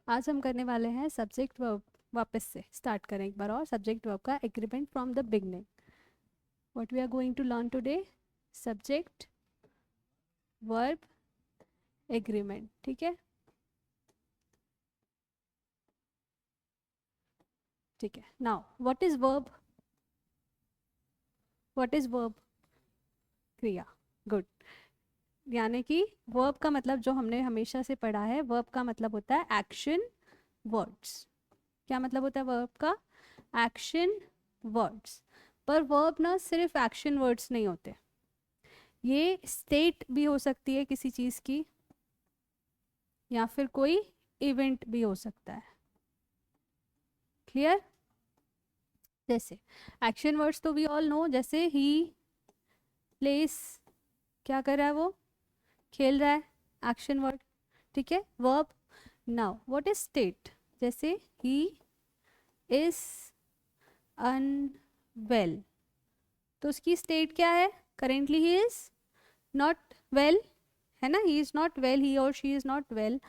आज हम करने वाले हैं सब्जेक्ट वर्ब। वापस से स्टार्ट करें एक बार और सब्जेक्ट वर्ब का agreement from the beginning. What we are going to learn today, subject verb agreement. ठीक है, ठीक है। Now what is verb? What is verb? क्रिया। गुड। यानी कि वर्ब का मतलब जो हमने हमेशा से पढ़ा है, वर्ब का मतलब होता है एक्शन वर्ड्स। क्या मतलब होता है वर्ब का? Action words. पर वर्ब ना सिर्फ एक्शन वर्ड्स नहीं होते, ये स्टेट भी हो सकती है किसी चीज़ की, या फिर कोई इवेंट भी हो सकता है। क्लियर? जैसे एक्शन वर्ड्स तो वी ऑल नो, जैसे ही प्लेस, क्या कर रहा है वो? खेल रहा है, एक्शन वर्ड। ठीक है, verb. Now what is state? जैसे ही इज अनवेल, तो उसकी स्टेट क्या है? Currently he is not well, है ना? ही इज़ नॉट वेल, ही और शी इज़ नॉट वेल।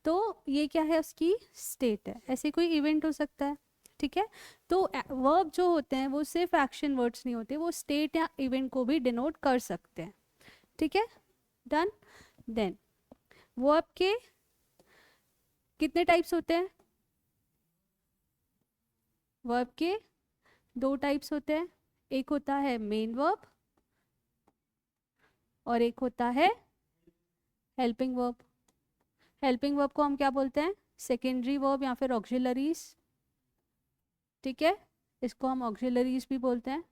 तो ये क्या है? उसकी स्टेट है। ऐसे कोई इवेंट हो सकता है। ठीक है, तो वर्ब जो होते हैं वो सिर्फ एक्शन वर्ड्स नहीं होते, वो स्टेट या इवेंट को भी डिनोट कर सकते हैं। ठीक है, डन। देन वर्ब के कितने टाइप्स होते हैं? वर्ब के दो टाइप्स होते हैं। एक होता है मेन वर्ब और एक होता है हेल्पिंग वर्ब। हेल्पिंग वर्ब को हम क्या बोलते हैं? सेकेंडरी वर्ब या फिर ऑक्सिलरीज। ठीक है, इसको हम ऑक्सिलरीज भी बोलते हैं।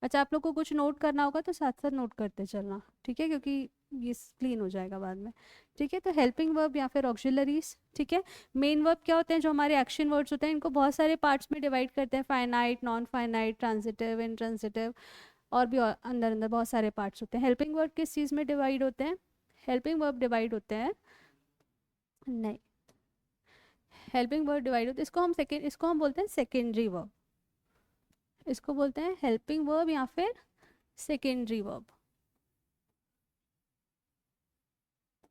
अच्छा, आप लोग को कुछ नोट करना होगा तो साथ साथ नोट करते चलना, ठीक है, क्योंकि ये क्लीन हो जाएगा बाद में। ठीक है, तो हेल्पिंग वर्ब या फिर ऑक्सिलरीज। ठीक है, मेन वर्ब क्या होते हैं? जो हमारे एक्शन वर्ड्स होते हैं, इनको बहुत सारे पार्ट्स में डिवाइड करते हैं, finite, non finite, transitive, intransitive, और भी अंदर अंदर बहुत सारे पार्ट्स होते हैं। हेल्पिंग वर्ब किस चीज़ में डिवाइड होते हैं? हेल्पिंग वर्ब डिवाइड होते हैं, नहीं, हेल्पिंग वर्ब डिवाइड होते हैं, इसको हम बोलते हैं सेकेंडरी वर्ब। इसको बोलते हैं हेल्पिंग वर्ब या फिर सेकेंडरी वर्ब।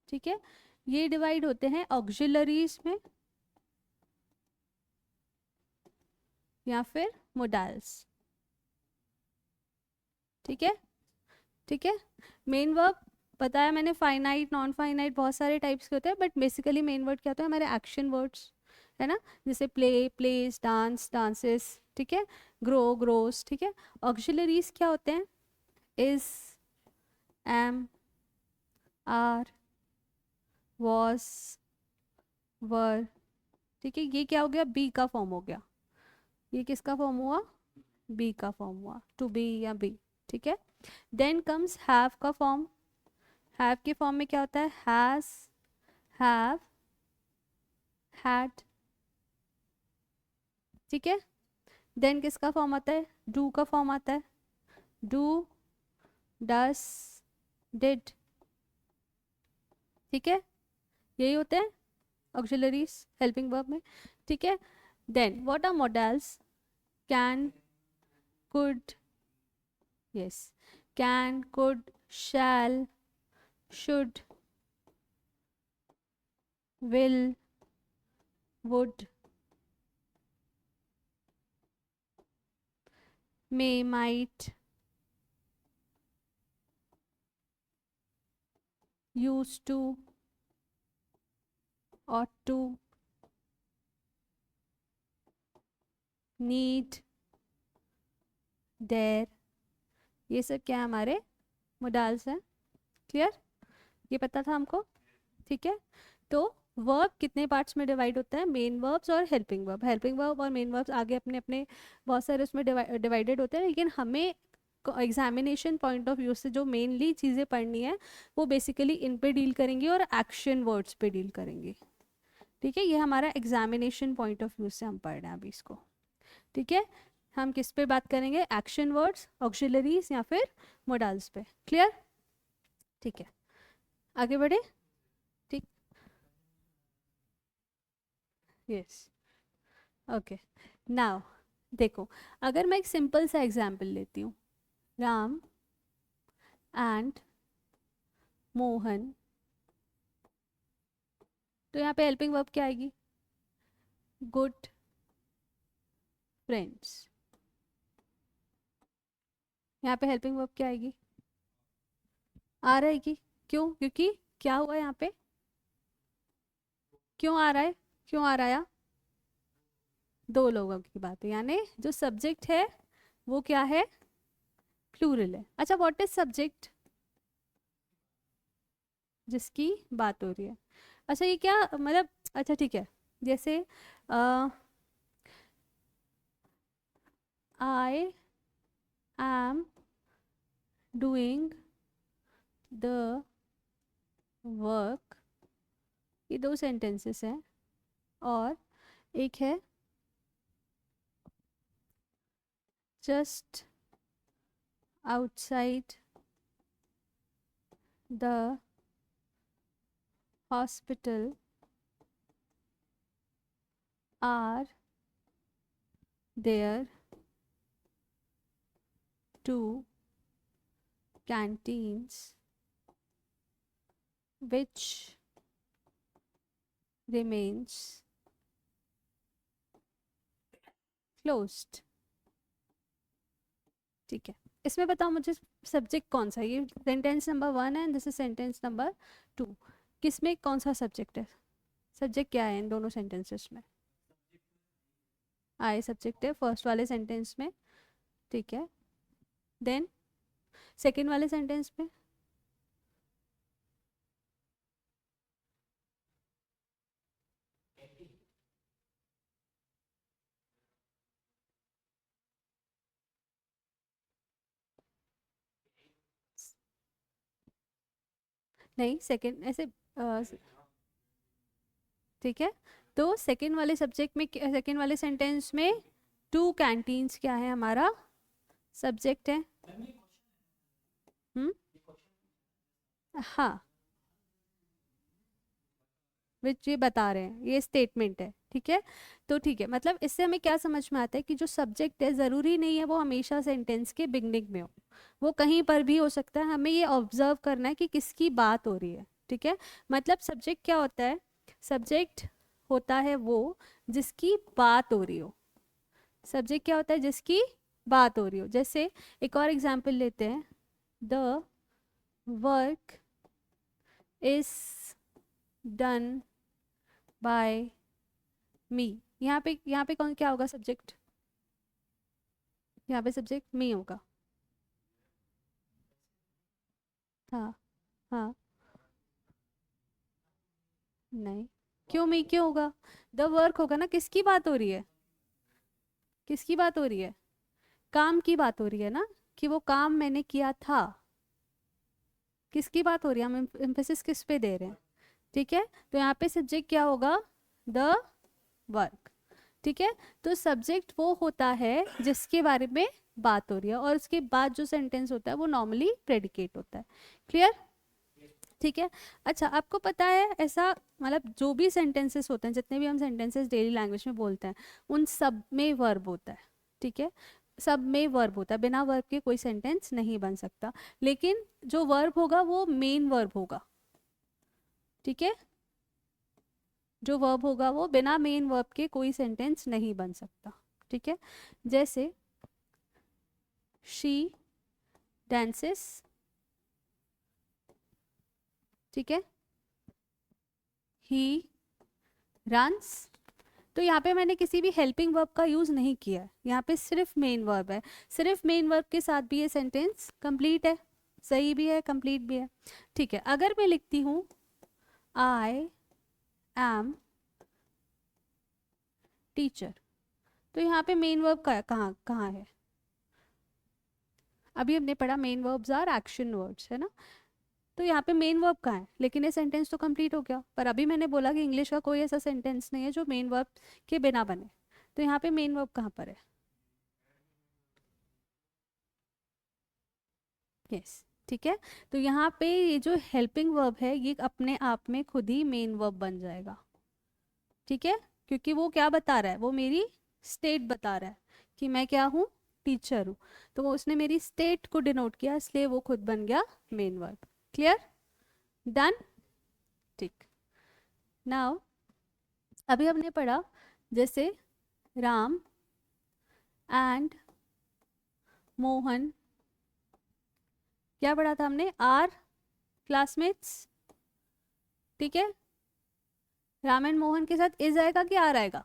ठीक है, ये डिवाइड होते हैं ऑक्सिलरीज में या फिर मोडाल्स। ठीक है, ठीक है। मेन वर्ब बताया मैंने, फाइनाइट, नॉन फाइनाइट, बहुत सारे टाइप्स के होते हैं, बट बेसिकली मेन वर्ड क्या होता है? हमारे एक्शन वर्ड्स, है ना? जैसे प्ले, प्लेस, डांस, डांसेस। ठीक है, ग्रो, ग्रोस। ठीक है, ऑक्सिलरीज क्या होते हैं? इज, एम, आर, वॉज, वर। ठीक है, ये क्या हो गया? बी का फॉर्म हो गया। ये किसका फॉर्म हुआ? बी का फॉर्म हुआ, टू बी या बी। ठीक है, देन कम्स हैव का फॉर्म। हैव के फॉर्म में क्या होता है? Has, have, had. ठीक है, देन किसका फॉर्म आता है? डू का फॉर्म आता है। Do, does, did. ठीक है, यही होते हैं ऑक्सिलरीज हेल्पिंग वर्ब में। ठीक है, then what are models? Can, could, yes, can, could, shall, should, will, would, may, might, used to, ought to, need, dare। ये सब क्या है? हमारे मोडाल्स हैं। क्लियर? ये पता था हमको? ठीक है, तो वर्ब कितने पार्ट्स में डिवाइड होता है? मेन वर्ब्स और हेल्पिंग वर्ब। हेल्पिंग वर्ब और मेन वर्ब्स आगे अपने अपने बहुत सारे उसमें डिवाइडेड होते हैं, लेकिन हमें एग्जामिनेशन पॉइंट ऑफ व्यू से जो मेनली चीज़ें पढ़नी है वो बेसिकली इन पे डील करेंगे और एक्शन वर्ड्स पे डील करेंगे। ठीक है, ये हमारा एग्जामिनेशन पॉइंट ऑफ व्यू से हम पढ़ रहे हैं अभी इसको। ठीक है, हम किस पे बात करेंगे? एक्शन वर्ड्स, ऑक्सिलरीज या फिर मोडाल्स पे। क्लियर? ठीक है, आगे बढ़े। ठीक, यस, ओके। नाउ देखो, अगर मैं एक सिंपल सा एग्जाम्पल लेती हूँ, राम एंड मोहन तो यहाँ पे हेल्पिंग वर्ब क्या आएगी? Good friends. यहाँ पे हेल्पिंग वर्ब क्या आएगी? आर आएगी। क्यों? क्योंकि क्या हुआ यहाँ पे? क्यों आ रहा है? क्यों आ रहा है? दो लोगों की बात है, यानी जो सब्जेक्ट है वो क्या है? प्लूरल है। अच्छा, व्हाट इज सब्जेक्ट? जिसकी बात हो रही है। अच्छा, ये क्या मतलब? अच्छा ठीक है, जैसे I am doing the work, ये दो सेंटेंसेस हैं। और एक है just outside the hospital are there two canteens which remains closed। ठीक है, इसमें बताओ मुझे सब्जेक्ट कौन सा है? ये सेंटेंस नंबर 1 है, दिस इज सेंटेंस नंबर 2। किसमें कौन सा सब्जेक्ट है? सब्जेक्ट क्या है इन दोनों सेंटेंसेस में? आई सब्जेक्ट है फर्स्ट वाले सेंटेंस में, ठीक है। देन सेकंड वाले सेंटेंस में नहीं, सेकंड ऐसे ठीक है। तो सेकंड वाले सब्जेक्ट में, सेकंड वाले सेंटेंस में टू कैंटीन्स क्या है? हमारा सब्जेक्ट है। हम्म, हाँ, विच ये बता रहे हैं, ये स्टेटमेंट है, ठीक है। तो ठीक है, मतलब इससे हमें क्या समझ में आता है कि जो सब्जेक्ट है ज़रूरी नहीं है वो हमेशा सेंटेंस के बिगनिंग में हो, वो कहीं पर भी हो सकता है। हमें ये ऑब्जर्व करना है कि किसकी बात हो रही है, ठीक है। मतलब सब्जेक्ट क्या होता है? सब्जेक्ट होता है वो जिसकी बात हो रही हो। सब्जेक्ट क्या होता है? जिसकी बात हो रही हो। जैसे एक और एग्जाम्पल लेते हैं, the work is done by me. यहाँ पे कौन क्या होगा? सब्जेक्ट। यहाँ पे सब्जेक्ट मी होगा। हाँ। हाँ। नहीं, क्यों मी क्यों होगा? द वर्क होगा ना। किसकी बात हो रही है? किसकी बात हो रही है? काम की बात हो रही है ना, कि वो काम मैंने किया था। किसकी बात हो रही है? हम एम्फेसिस किस पे दे रहे हैं? ठीक है, तो यहाँ पे सब्जेक्ट क्या होगा? The work. ठीक है, तो सब्जेक्ट वो होता है जिसके बारे में बात हो रही है, और उसके बाद जो सेंटेंस होता है वो नॉर्मली प्रेडिकेट होता है। क्लियर? ठीक है। अच्छा, आपको पता है ऐसा, मतलब जो भी सेंटेंसेस होते हैं, जितने भी हम सेंटेंसेस डेली लैंग्वेज में बोलते हैं, उन सब में वर्ब होता है। ठीक है, सब में वर्ब होता है, बिना वर्ब के कोई सेंटेंस नहीं बन सकता। लेकिन जो वर्ब होगा वो मेन वर्ब होगा। ठीक है, जो वर्ब होगा वो बिना मेन वर्ब के कोई सेंटेंस नहीं बन सकता। ठीक है, जैसे शी डांसेस, ठीक है, ही रन्स। तो यहाँ पे मैंने किसी भी हेल्पिंग वर्ब का यूज़ नहीं किया है, यहाँ पे सिर्फ मेन वर्ब है। सिर्फ मेन वर्ब के साथ भी ये सेंटेंस कंप्लीट है, सही भी है, कंप्लीट भी है। ठीक है, अगर मैं लिखती हूँ आई एम टीचर, तो यहाँ पे मेन वर्ब का कहाँ कहाँ है? अभी हमने पढ़ा main verbs are action words, है ना। तो यहाँ पे मेन वर्ब कहाँ है? लेकिन ये सेंटेंस तो कंप्लीट हो गया। पर अभी मैंने बोला कि इंग्लिश का कोई ऐसा सेंटेंस नहीं है जो मेन वर्ब के बिना बने। तो यहाँ पे मेन वर्ब कहाँ पर है? यस, ठीक है। तो यहाँ पे ये जो हेल्पिंग वर्ब है ये अपने आप में खुद ही मेन वर्ब बन जाएगा। ठीक है, क्योंकि वो क्या बता रहा है? वो मेरी स्टेट बता रहा है कि मैं क्या हूँ? टीचर हूँ। तो वो उसने मेरी स्टेट को डिनोट किया, इसलिए वो खुद बन गया मेन वर्ब। क्लियर? डन? ठीक। नाउ अभी हमने पढ़ा जैसे राम एंड मोहन, क्या पढ़ा था हमने, आर क्लासमेट्स, ठीक है। राम एंड मोहन के साथ इज आएगा कि आर आएगा,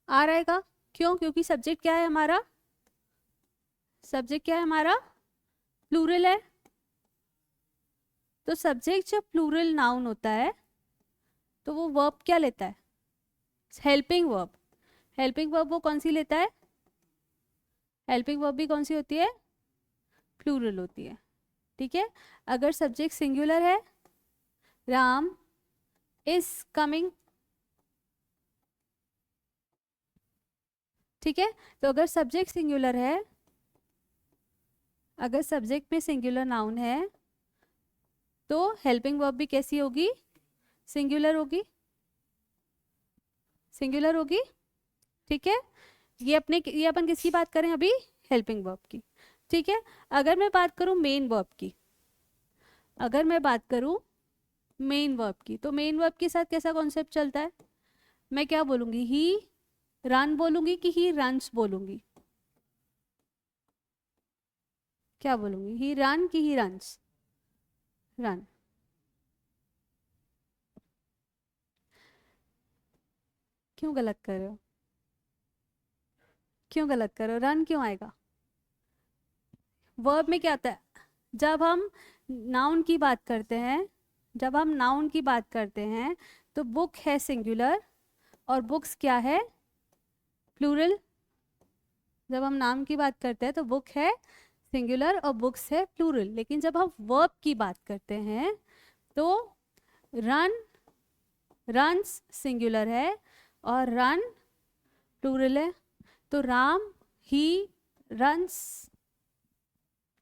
आर आएगा। क्यों? क्योंकि सब्जेक्ट क्या है हमारा, सब्जेक्ट क्या है हमारा, प्लूरल है। तो सब्जेक्ट जब प्लूरल नाउन होता है तो वो वर्ब क्या लेता है, हेल्पिंग वर्ब। हेल्पिंग वर्ब वो कौन सी लेता है, हेल्पिंग वर्ब भी कौन सी होती है, प्लूरल होती है, ठीक है। अगर सब्जेक्ट सिंगुलर है, राम इज कमिंग, ठीक है। तो अगर सब्जेक्ट सिंगुलर है, अगर सब्जेक्ट में सिंगुलर नाउन है तो हेल्पिंग वर्ब भी कैसी होगी, सिंगुलर होगी, सिंगुलर होगी, ठीक है। ये अपन किसकी बात करें अभी, हेल्पिंग वर्ब की, ठीक है। अगर मैं बात करूं मेन वर्ब की, अगर मैं बात करूं मेन वर्ब की, तो मेन वर्ब के साथ कैसा कॉन्सेप्ट चलता है, मैं क्या बोलूंगी, ही रन बोलूंगी कि ही रन्स बोलूंगी, क्या बोलूंगी, ही रन कि ही रन्स, रन। क्यों गलत कर रहे हो, क्यों गलत कर रहे हो, रन क्यों आएगा, वर्ब में क्या आता है, जब हम नाउन की बात करते हैं, जब हम नाउन की बात करते हैं तो बुक है सिंगुलर और बुक्स क्या है, प्लूरल। जब हम नाम की बात करते हैं तो बुक है सिंगुलर और बुक्स है प्लूरल। लेकिन जब हम वर्ब की बात करते हैं तो रन, रन्स सिंगुलर है और रन प्लूरल है। तो राम ही रन्स,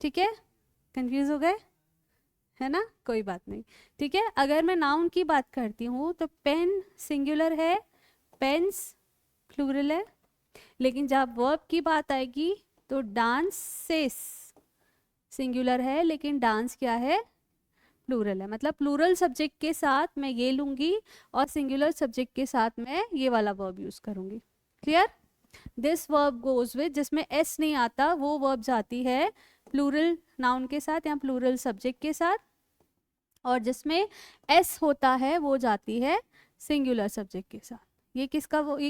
ठीक है। कंफ्यूज हो गए, है ना, कोई बात नहीं, ठीक है। अगर मैं नाउन की बात करती हूँ तो पेन सिंगुलर है, पेन्स प्लूरल है। लेकिन जब वर्ब की बात आएगी तो डांसेस सिंगुलर है लेकिन डांस क्या है, प्लूरल है। मतलब प्लूरल सब्जेक्ट के साथ मैं ये लूंगी और सिंगुलर सब्जेक्ट के साथ मैं ये वाला वर्ब यूज करूंगी, clear. This verb goes with, जिसमें एस नहीं आता वो वर्ब जाती है प्लूरल नाउन के साथ या प्लूरल सब्जेक्ट के साथ, और जिसमें एस होता है वो जाती है सिंगुलर सब्जेक्ट के साथ। ये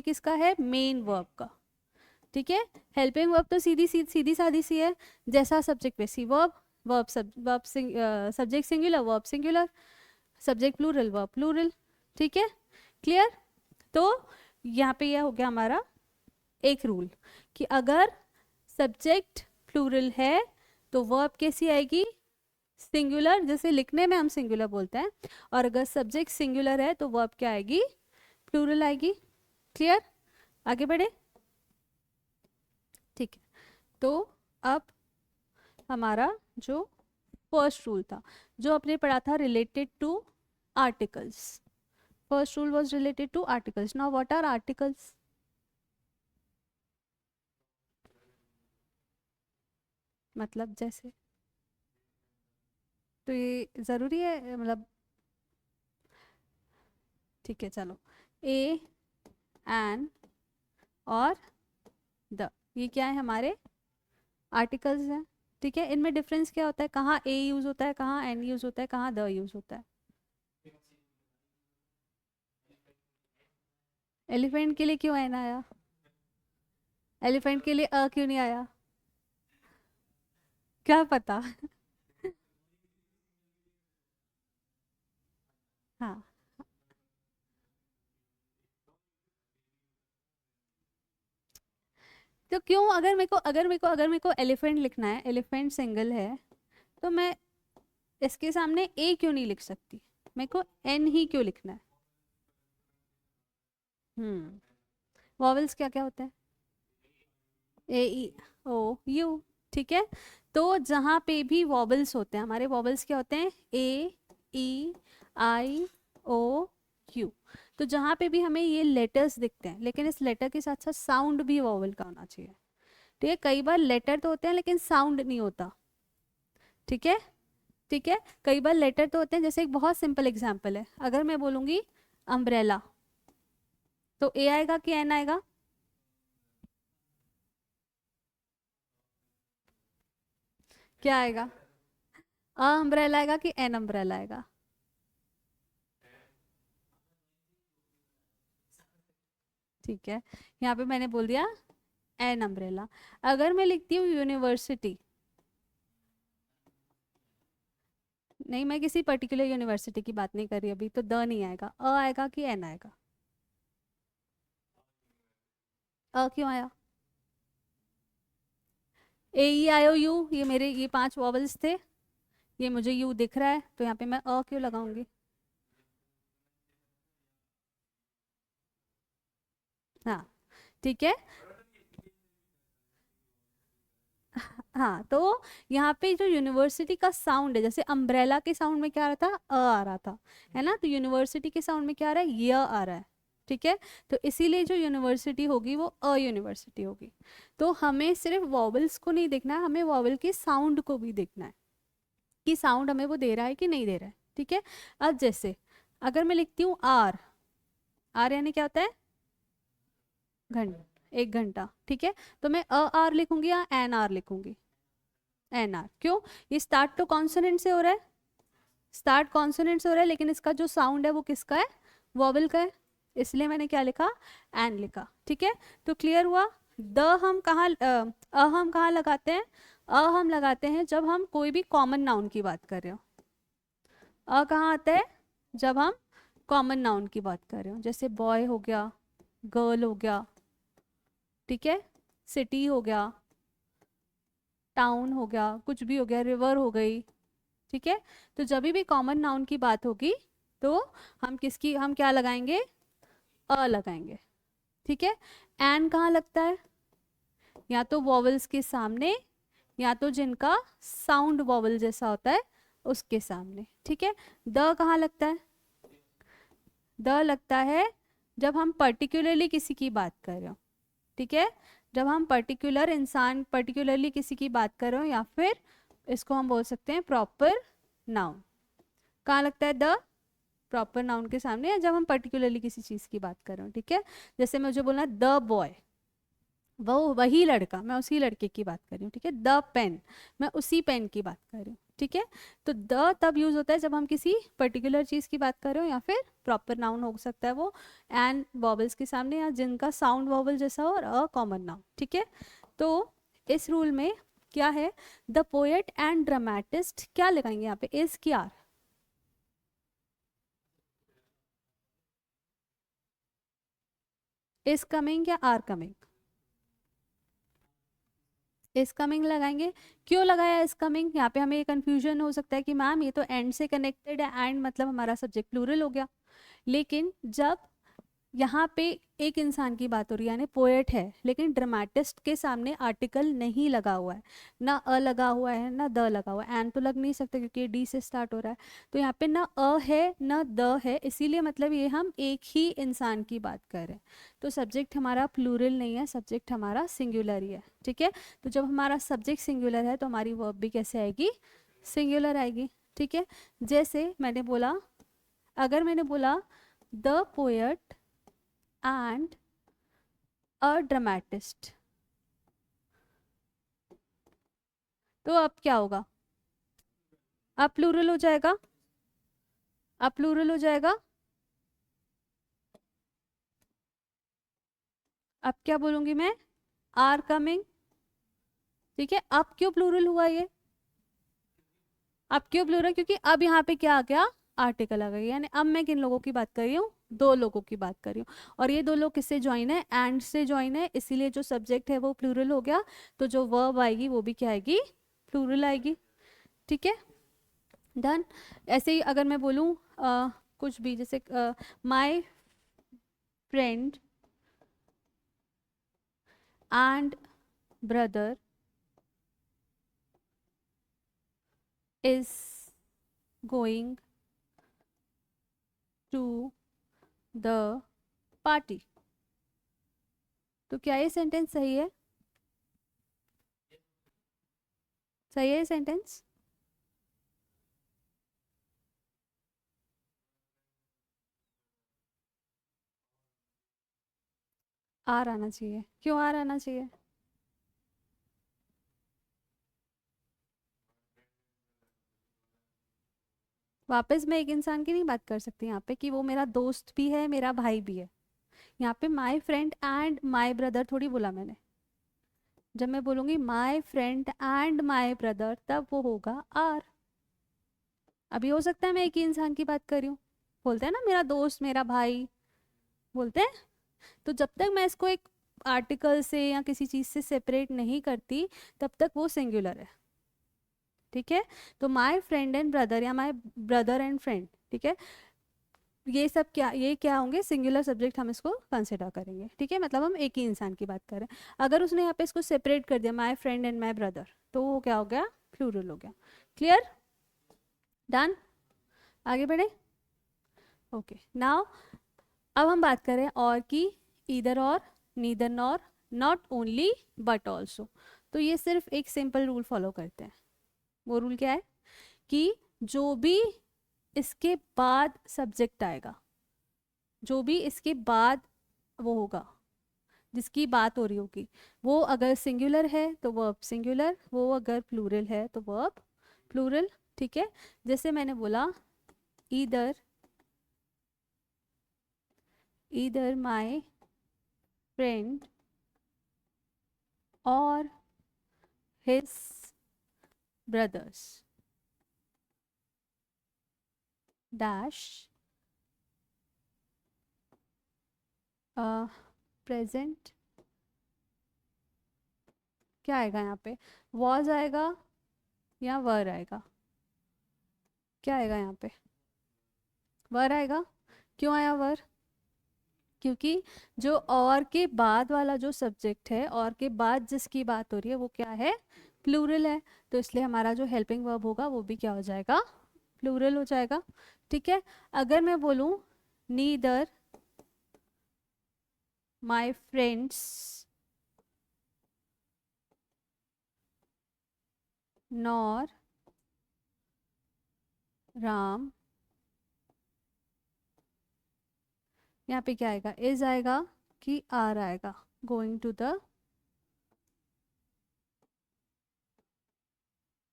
किसका है, मेन वर्ब का, ठीक है। हेल्पिंग वर्ब तो सीधी सादी सी है, जैसा सब्जेक्ट वैसी verb, subject singular verb singular, subject plural verb plural, ठीक है, क्लियर। तो यहाँ पे यह हो गया हमारा एक रूल कि अगर सब्जेक्ट प्लूरल है तो वर्ब कैसी आएगी, सिंगुलर, जैसे लिखने में हम सिंगुलर बोलते हैं, और अगर सब्जेक्ट सिंगुलर है तो वर्ब क्या आएगी, प्लूरल आएगी, क्लियर। आगे बढ़े, ठीक है। तो अब हमारा जो फर्स्ट रूल था जो आपने पढ़ा था related to articles, first rule was related to articles. Now what are articles, मतलब जैसे, तो ये ज़रूरी है, मतलब ठीक है चलो, ए एन और द, ये क्या है हमारे आर्टिकल्स हैं, ठीक है। इनमें डिफरेंस क्या होता है, कहाँ ए यूज होता है, कहाँ एन यूज होता है, कहाँ द यूज होता है। एलिफेंट के लिए क्यों एन आया, एलिफेंट के लिए अ क्यों नहीं आया, क्या पता हाँ, तो क्यों, अगर मेरे को एलिफेंट लिखना है, एलिफेंट सिंगल है, तो मैं इसके सामने ए क्यों नहीं लिख सकती, मेरे को एन ही क्यों लिखना है। वॉवल्स क्या क्या होता है, ए ई ओ यू, ठीक है। तो जहाँ पे भी वॉबल्स होते हैं, हमारे वॉबल्स क्या होते हैं, ए ई आई ओ यू। तो जहाँ पे भी हमें ये लेटर्स दिखते हैं, लेकिन इस लेटर के साथ साथ साउंड भी वॉवल का होना चाहिए, ठीक है। कई बार लेटर तो होते हैं लेकिन साउंड नहीं होता, ठीक है। ठीक है, कई बार लेटर तो होते हैं, जैसे एक बहुत सिंपल एग्जांपल है, अगर मैं बोलूंगी अम्ब्रेला, तो ए आएगा कि एन आएगा? क्या आएगा? अ अम्ब्रेला आएगा कि एन अम्ब्रेला आएगा? ठीक है, यहाँ पे मैंने बोल दिया एन अम्ब्रेला। अगर मैं लिखती हूँ यूनिवर्सिटी, नहीं मैं किसी पर्टिकुलर यूनिवर्सिटी की बात नहीं कर रही अभी, तो द नहीं आएगा, अ आएगा कि एन आएगा? अ क्यों आया? ए ई आई ओ यू, ये मेरे ये 5 वॉवल्स थे, ये मुझे यू दिख रहा है, तो यहाँ पे मैं अ क्यों लगाऊंगी? हाँ, ठीक है। हाँ, तो यहाँ पे जो यूनिवर्सिटी का साउंड है, जैसे अम्ब्रेला के साउंड में क्या आ रहा था? अ आ रहा था, है ना? तो यूनिवर्सिटी के साउंड में क्या आ रहा है? य आ रहा है, ठीक है। तो इसीलिए जो यूनिवर्सिटी होगी वो अ यूनिवर्सिटी होगी। तो हमें सिर्फ वॉवल्स को नहीं देखना है, हमें वॉवल के साउंड को भी देखना है कि साउंड हमें वो दे रहा है कि नहीं दे रहा है, ठीक है। अब जैसे अगर मैं लिखती हूँ आर, आर यानी क्या होता है? घंटा, 1 घंटा, ठीक है। तो मैं अ आर लिखूंगी या एन आर लिखूंगी? एन आर, क्यों? ये स्टार्ट तो कॉन्सोनेंट से हो रहा है, स्टार्ट कॉन्सोनेंट से हो रहा है, लेकिन इसका जो साउंड है वो किसका है? वॉवल का है, इसलिए मैंने क्या लिखा? एन लिखा, ठीक है। तो क्लियर हुआ? द हम कहाँ हम कहाँ लगाते हैं? अ हम लगाते हैं जब हम कोई भी कॉमन नाउन की बात कर रहे हो। अ कहाँ आता है? जब हम कॉमन नाउन की बात कर रहे हो, जैसे बॉय हो गया, गर्ल हो गया, ठीक है, सिटी हो गया, टाउन हो गया, कुछ भी हो गया, रिवर हो गई, ठीक है। तो जब भी कॉमन नाउन की बात होगी तो हम क्या लगाएंगे? अ लगाएंगे, ठीक है। एन कहाँ लगता है? या तो वॉवल्स के सामने, या तो जिनका साउंड वॉवल जैसा होता है उसके सामने, ठीक है। द कहाँ लगता है? द लगता है जब हम पर्टिकुलरली किसी की बात कर रहे हो, ठीक है। जब हम पर्टिकुलर इंसान, पर्टिकुलरली किसी की बात कर रहे हो, या फिर इसको हम बोल सकते हैं प्रॉपर नाउन। कहाँ लगता है द? प्रॉपर नाउन के सामने, या जब हम पर्टिकुलरली किसी चीज़ की बात कर रहे हो, ठीक है। जैसे मुझे बोलना द बॉय, वो वही लड़का, मैं उसी लड़के की बात कर रही हूँ, ठीक है। द पेन, मैं उसी पेन की बात कर रही हूँ, ठीक है। तो द तब यूज होता है जब हम किसी पर्टिकुलर चीज़ की बात कर रहे हो, या फिर प्रॉपर नाउन हो सकता है वो, एंड वॉवल्स के सामने, या जिनका साउंड वॉवल जैसा हो, और अ कॉमन नाउन, ठीक है। तो इस रूल में क्या है? द पोएट एंड ड्रामेटिस्ट, क्या लगाएंगे यहाँ पे? इज की आर? इज कमिंग या आर कमिंग? इज कमिंग लगाएंगे। क्यों लगाया इज कमिंग? यहाँ पे हमें ये कंफ्यूजन हो सकता है कि मैम ये तो एंड से कनेक्टेड है, एंड मतलब हमारा सब्जेक्ट प्लूरल हो गया। लेकिन जब यहाँ पे एक इंसान की बात हो रही है, यानी पोएट है, लेकिन ड्रामेटिस्ट के सामने आर्टिकल नहीं लगा हुआ है, ना अ लगा हुआ है ना द लगा हुआ है, एंड तो लग नहीं सकता क्योंकि ये डी से स्टार्ट हो रहा है। तो यहाँ पे ना अ है ना द है, इसीलिए मतलब ये हम एक ही इंसान की बात कर रहे हैं। तो सब्जेक्ट हमारा प्लूरल नहीं है, सब्जेक्ट हमारा सिंगुलर ही है, ठीक है। तो जब हमारा सब्जेक्ट सिंगुलर है तो हमारी वर्ब भी कैसे आएगी? सिंगुलर आएगी, ठीक है। जैसे मैंने बोला, अगर मैंने बोला the poet and a dramatist, तो अब क्या होगा? अब प्लूरल हो जाएगा, अब प्लूरल हो जाएगा। अब क्या बोलूंगी मैं? आर कमिंग, ठीक है। अब क्यों प्लूरल हुआ ये? अब क्यों प्लूरल? क्योंकि अब यहाँ पे क्या आ गया? आर्टिकल आ गया, यानी अब मैं किन लोगों की बात कर रही हूँ? दो लोगों की बात कर रही हूँ, और ये दो लोग किससे ज्वाइन है? एंड से ज्वाइन है, इसीलिए जो सब्जेक्ट है वो प्लूरल हो गया, तो जो वर्ब आएगी वो भी क्या आएगी? प्लूरल आएगी, ठीक है। डन। ऐसे ही अगर मैं बोलूँ कुछ भी, जैसे my friend and brother is going to the party, तो क्या ये सेंटेंस सही है? सही है ये सेंटेंस? आर आना चाहिए। क्यों आर आना चाहिए? वापस मैं एक इंसान की नहीं बात कर सकती यहाँ पे कि वो मेरा दोस्त भी है मेरा भाई भी है। यहाँ पे माई फ्रेंड एंड माई ब्रदर थोड़ी बोला मैंने। जब मैं बोलूँगी माई फ्रेंड एंड माई ब्रदर तब वो होगा आर। अभी हो सकता है मैं एक ही इंसान की बात कर रही हूँ। बोलते हैं ना मेरा दोस्त मेरा भाई, बोलते हैं। तो जब तक मैं इसको एक आर्टिकल से या किसी चीज़ से सेपरेट नहीं करती तब तक वो सिंगुलर है। ठीक है, तो माई फ्रेंड एंड ब्रदर या माई ब्रदर एंड फ्रेंड, ठीक है, ये सब क्या, ये क्या होंगे, सिंगुलर सब्जेक्ट हम इसको कंसिडर करेंगे। ठीक है, मतलब हम एक ही इंसान की बात कर रहे हैं। अगर उसने यहाँ पे इसको सेपरेट कर दिया माई फ्रेंड एंड माई ब्रदर तो वो क्या हो गया, प्लूरल हो गया। क्लियर, डन, आगे बढ़े। ओके नाउ अब हम बात करें और की, ईदर और, neither nor, not only but also. तो ये सिर्फ एक सिंपल रूल फॉलो करते हैं। वो रूल क्या है कि जो भी इसके बाद सब्जेक्ट आएगा, जो भी इसके बाद वो होगा जिसकी बात हो रही होगी, वो अगर सिंगुलर है तो वर्ब सिंगुलर, वो अगर प्लूरल है तो वर्ब प्लूरल। ठीक है, जैसे मैंने बोला ईदर, ईदर माई फ्रेंड और हिज ब्रदर्स डैश प्रेजेंट, क्या आएगा यहाँ पे, वॉज आएगा या वर आएगा, क्या आएगा यहाँ पे, वर आएगा। क्यों आया वर, क्योंकि जो और के बाद वाला जो सब्जेक्ट है, और के बाद जिसकी बात हो रही है वो क्या है, प्लूरल है। तो इसलिए हमारा जो हेल्पिंग वर्ब होगा वो भी क्या हो जाएगा, प्लूरल हो जाएगा। ठीक है, अगर मैं बोलूँ neither my friends nor Ram, यहाँ पे क्या आएगा, इज आएगा कि आर आएगा, गोइंग टू द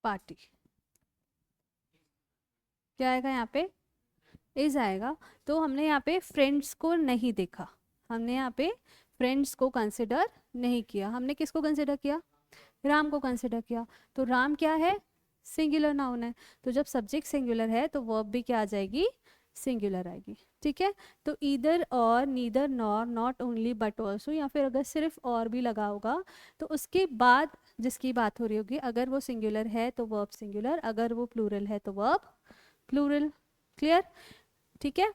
पार्टी, क्या आएगा यहाँ पे, इज आएगा। तो हमने यहाँ पे फ्रेंड्स को नहीं देखा, हमने यहाँ पे फ्रेंड्स को कंसिडर नहीं किया, हमने किसको कंसिडर किया, राम को कंसिडर किया। तो राम क्या है, सिंगुलर नाउन है। तो जब सब्जेक्ट सिंगुलर है तो वर्ब भी क्या आ जाएगी, सिंगुलर आएगी। ठीक है, तो ईदर और, neither nor, not only but also, या फिर अगर सिर्फ और भी लगा होगा तो उसके बाद जिसकी बात हो रही होगी, अगर वो सिंगुलर है तो वर्ब सिंगुलर, अगर वो प्लूरल है तो वर्ब प्लूरल। क्लियर, ठीक है।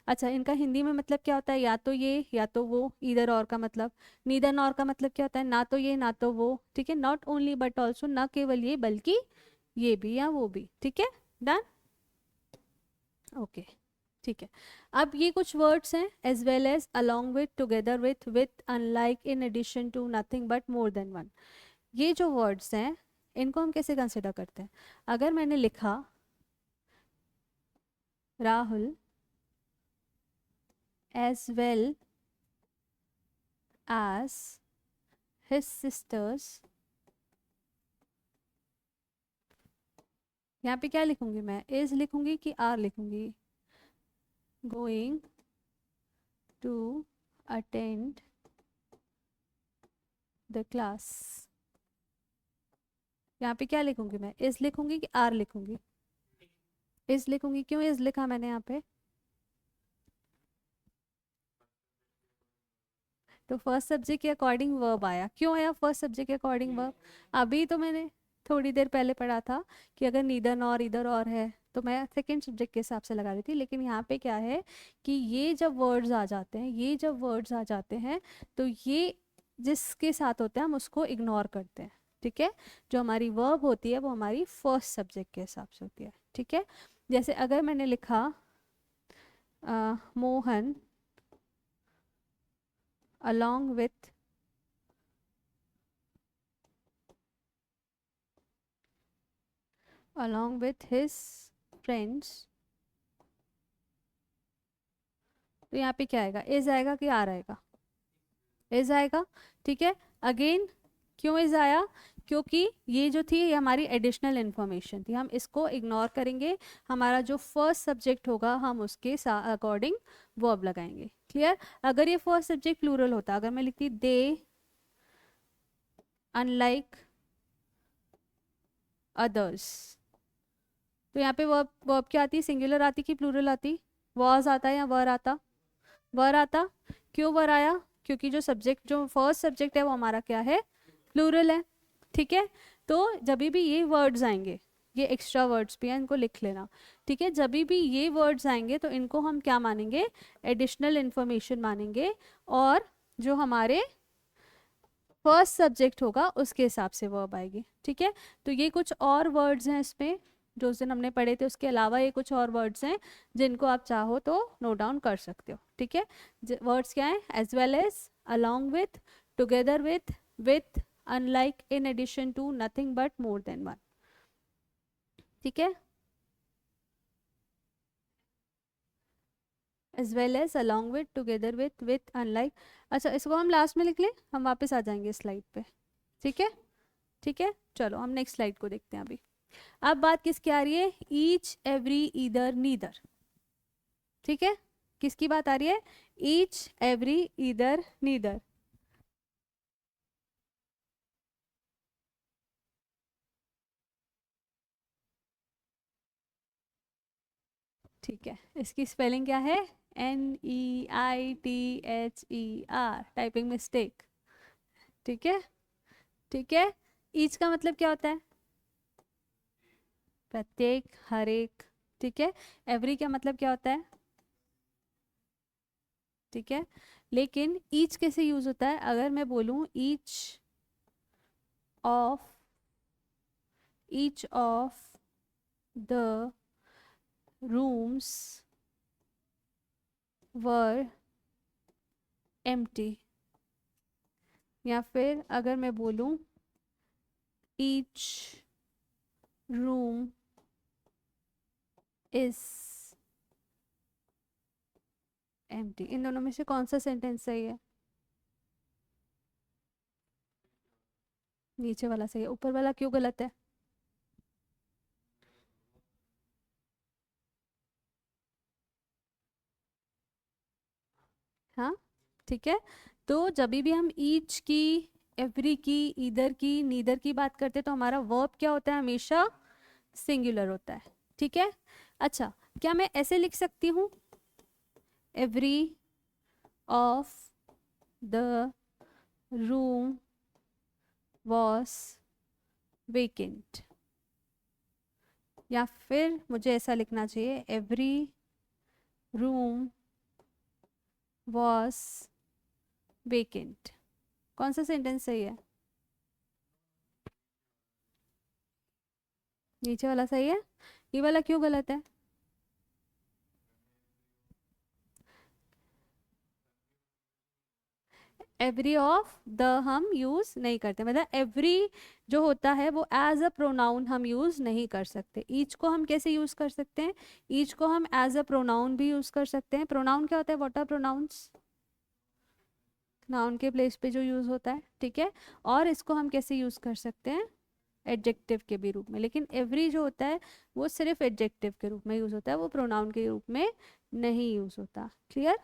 अच्छा, इनका हिंदी में मतलब क्या होता है, या तो ये या तो वो, इधर और का मतलब, नीदर नॉर का मतलब क्या होता है, ना तो ये ना तो वो। ठीक है, नॉट ओनली बट ऑल्सो, ना केवल ये बल्कि ये भी या वो भी। ठीक है, डन, ओके, ठीक है। अब ये कुछ वर्ड्स हैं, as well as, along with, together with, unlike, in addition to, nothing but, more than one. ये जो वर्ड्स हैं इनको हम कैसे कंसिडर करते हैं। अगर मैंने लिखा Rahul as well as his sisters, यहाँ पे क्या लिखूंगी मैं, इज लिखूंगी कि आर लिखूंगी, going to attend the class, यहाँ पे क्या लिखूंगी मैं, इज लिखूंगी कि आर लिखूंगी, इज लिखूंगी। क्यों इज लिखा मैंने यहाँ पे, तो फर्स्ट सब्जेक्ट के अकॉर्डिंग वर्ब आया। क्यों आया फर्स्ट सब्जेक्ट के अकॉर्डिंग वर्ब, अभी तो मैंने थोड़ी देर पहले पढ़ा था कि अगर नीदर नॉर इधर और है तो मैं सेकेंड सब्जेक्ट के हिसाब से लगा रही थी, लेकिन यहाँ पे क्या है कि ये जब वर्ड्स आ जाते हैं, ये जब वर्ड्स आ जाते हैं तो ये जिसके साथ होते हैं हम उसको इग्नोर करते हैं। ठीक है, जो हमारी वर्ब होती है वो हमारी फर्स्ट सब्जेक्ट के हिसाब से होती है। ठीक है, जैसे अगर मैंने लिखा Mohan along with his friends, तो यहाँ पे क्या आएगा, इज आएगा कि आर आएगा, इज आएगा, ठीक है। अगेन क्यों इज आया, क्योंकि ये जो थी ये हमारी एडिशनल इन्फॉर्मेशन थी, हम इसको इग्नोर करेंगे। हमारा जो फर्स्ट सब्जेक्ट होगा हम उसके अकॉर्डिंग वर्ब लगाएंगे। क्लियर। अगर ये फर्स्ट सब्जेक्ट प्लूरल होता, अगर मैं लिखती दे अनलाइक अदर्स, तो यहाँ पे वर्ब वर्ब क्या आती, सिंगुलर आती कि प्लूरल आती, वॉज आता या वर आता, वर आता। क्यों वर आया, क्योंकि जो सब्जेक्ट जो फर्स्ट सब्जेक्ट है वो हमारा क्या है, प्लूरल है, ठीक है। तो जब भी ये वर्ड्स आएंगे, ये एक्स्ट्रा वर्ड्स भी हैं, इनको लिख लेना, ठीक है। जब भी ये वर्ड्स आएंगे तो इनको हम क्या मानेंगे, एडिशनल इंफॉर्मेशन मानेंगे, और जो हमारे फर्स्ट सब्जेक्ट होगा उसके हिसाब से वर्ब आएगी, ठीक है। तो ये कुछ और वर्ड्स हैं इसमें जो उस दिन हमने पढ़े थे, उसके अलावा ये कुछ और वर्ड्स हैं जिनको आप चाहो तो नोट डाउन कर सकते हो, ठीक है। वर्ड्स क्या हैं, as well as, along with, together with, unlike, in addition to, nothing but, more than one, ठीक है। As well as, along with, together with, unlike. अच्छा, इसको हम लास्ट में लिख लें, हम वापस आ जाएंगे स्लाइड पे, ठीक है। ठीक है, चलो हम नेक्स्ट स्लाइड को देखते हैं अभी। अब बात किसकी आ रही है, ईच, एवरी, ईदर, नीदर, ठीक है। किसकी बात आ रही है, ईच, एवरी, ईदर, नीदर। ठीक है, इसकी स्पेलिंग क्या है, NEITHER, टाइपिंग मिस्टेक, ठीक है। ठीक है, ईच का मतलब क्या होता है, प्रत्येक, हर एक, ठीक है। एवरी का मतलब क्या होता है, ठीक है। लेकिन ईच कैसे यूज होता है, अगर मैं बोलूं of each of the rooms were empty, या फिर अगर मैं बोलूं each room is empty, इन दोनों में से कौन सा सेंटेंस सही है, नीचे वाला सही है, ऊपर वाला क्यों गलत है, हाँ, ठीक है। तो जब भी हम ईच की, एवरी की, ईदर की, नीदर की बात करते हैं तो हमारा वर्ब क्या होता है, हमेशा सिंगुलर होता है, ठीक है। अच्छा, क्या मैं ऐसे लिख सकती हूँ, every of the room was vacant, या फिर मुझे ऐसा लिखना चाहिए, एवरी रूम वॉज वेकेंट, कौन सा सेंटेंस सही है, नीचे वाला सही है, ये वाला क्यों गलत है, एवरी ऑफ द हम यूज नहीं करते, मतलब एवरी जो होता है वो एज अ प्रोनाउन हम यूज नहीं कर सकते। ईच को हम कैसे यूज कर सकते हैं, ईच को हम एज अ प्रोनाउन भी यूज कर सकते हैं। प्रोनाउन क्या होता है, व्हाट आर प्रोनाउंस, नाउन के प्लेस पे जो यूज होता है, ठीक है। और इसको हम कैसे यूज कर सकते हैं, एडजेक्टिव के भी रूप में, लेकिन एवरी जो होता है वो सिर्फ एडजेक्टिव के रूप में यूज होता है, वो प्रोनाउन के रूप में नहीं यूज होता। क्लियर,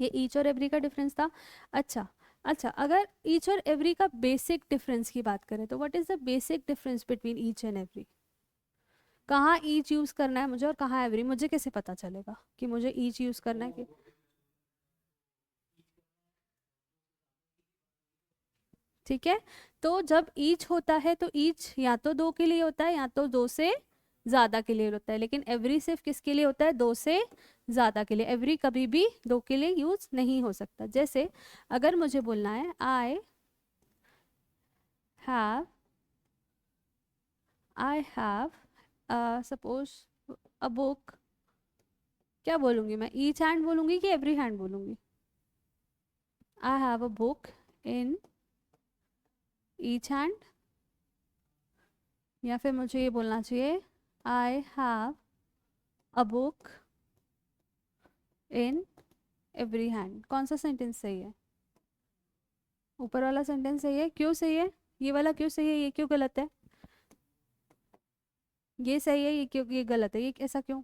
ये ईच और एवरी का डिफरेंस था। अच्छा, अच्छा, अगर ईच और एवरी का बेसिक डिफरेंस की बात करें तो what is the basic difference between each and every, कहाँ ईच यूज करना है मुझे और कहाँ एवरी, मुझे कैसे पता चलेगा कि मुझे ईच यूज करना है कि, ठीक है। तो जब ईच होता है तो ईच या तो दो के लिए होता है या तो दो से ज़्यादा के लिए होता है, लेकिन एवरी सिर्फ किसके लिए होता है, दो से ज़्यादा के लिए। एवरी कभी भी दो के लिए यूज नहीं हो सकता। जैसे अगर मुझे बोलना है have I have suppose a book, क्या बोलूँगी मैं, ईच हैंड बोलूँगी कि एवरी हैंड बोलूँगी, I have a book in each hand, या फिर मुझे ये बोलना चाहिए I have a book in every hand, कौन सा सेंटेंस सही है, ऊपर वाला सेंटेंस सही है, क्यों सही है? ये वाला क्यों सही है, ये क्यों गलत है? ये सही है, ये क्यों, ये गलत है, ये ऐसा क्यों?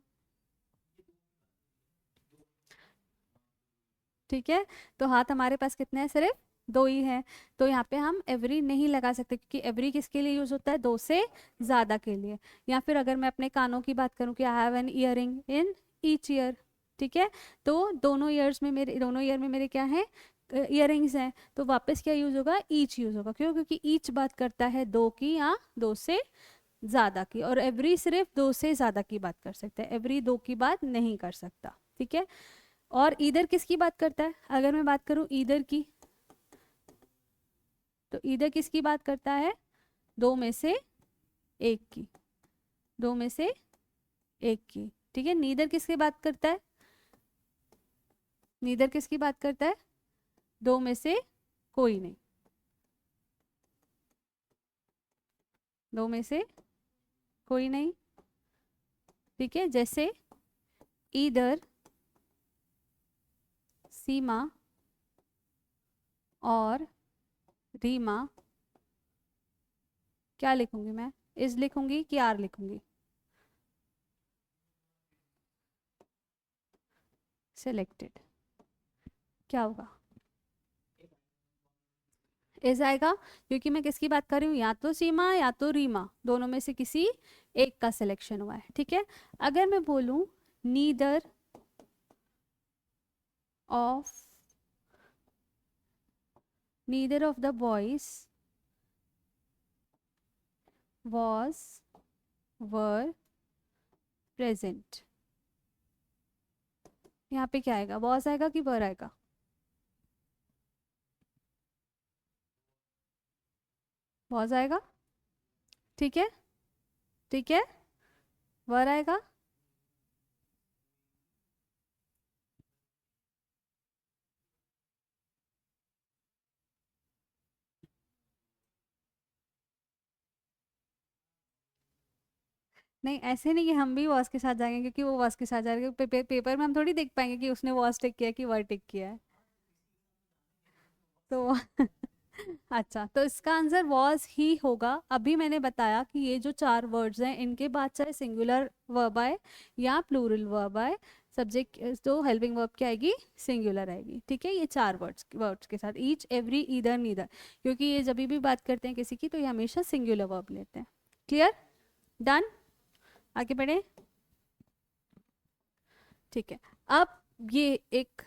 ठीक है, तो हाथ हमारे पास कितने हैं? सिर्फ दो ही है। तो यहाँ पे हम एवरी नहीं लगा सकते, क्योंकि एवरी किसके लिए यूज होता है? दो से ज्यादा के लिए। या फिर अगर मैं अपने कानों की बात करूँ कि I have an earring in each ear, ठीक है, तो दोनों ईयर में मेरे क्या है? ईयरिंग्स हैं। तो वापस क्या यूज होगा? ईच यूज होगा। क्यों? क्योंकि ईच बात करता है दो की या दो से ज्यादा की, और एवरी सिर्फ दो से ज्यादा की बात कर सकता है, एवरी दो की बात नहीं कर सकता। ठीक है, और ईदर किसकी बात करता है? अगर मैं बात करूं ईदर की, तो ईदर किसकी बात करता है? दो में से एक की, दो में से एक की। ठीक है, नीदर किसकी बात करता है? नीदर किसकी बात करता है? दो में से कोई नहीं, दो में से कोई नहीं। ठीक है, जैसे ईदर सीमा और रीमा, क्या लिखूंगी मैं? इज लिखूंगी कि आर लिखूंगी? सिलेक्टेड। क्या होगा? इज आएगा, क्योंकि मैं किसकी बात कर रही हूँ? या तो सीमा या तो रीमा, दोनों में से किसी एक का सिलेक्शन हुआ है। ठीक है, अगर मैं बोलूं neither of neither of the boys was were present, यहाँ पे क्या आएगा? वॉज आएगा कि वर आएगा? वॉज आएगा। ठीक है, ठीक है, वर आएगा। नहीं, ऐसे नहीं कि हम भी वॉज के साथ जाएंगे क्योंकि वो वॉज के साथ जाएंगे, पेपर में हम थोड़ी देख पाएंगे कि उसने वॉज टिक किया कि वर टिक किया है। तो अच्छा, तो इसका आंसर वॉज ही होगा। अभी मैंने बताया कि ये जो चार वर्ड्स हैं इनके बाद चाहे सिंगुलर वर्ब आए या प्लूरल वर्ब आए, सब्जेक्ट तो हेल्पिंग वर्ब क्या आएगी? सिंगुलर आएगी। ठीक है, ये चार वर्ड्स वर्ड्स के साथ ईच, एवरी, ईदर, नीदर, क्योंकि ये जब भी बात करते हैं किसी की तो ये हमेशा सिंगुलर वर्ब लेते हैं। क्लियर? डन? आगे बढ़े। ठीक है, अब ये एक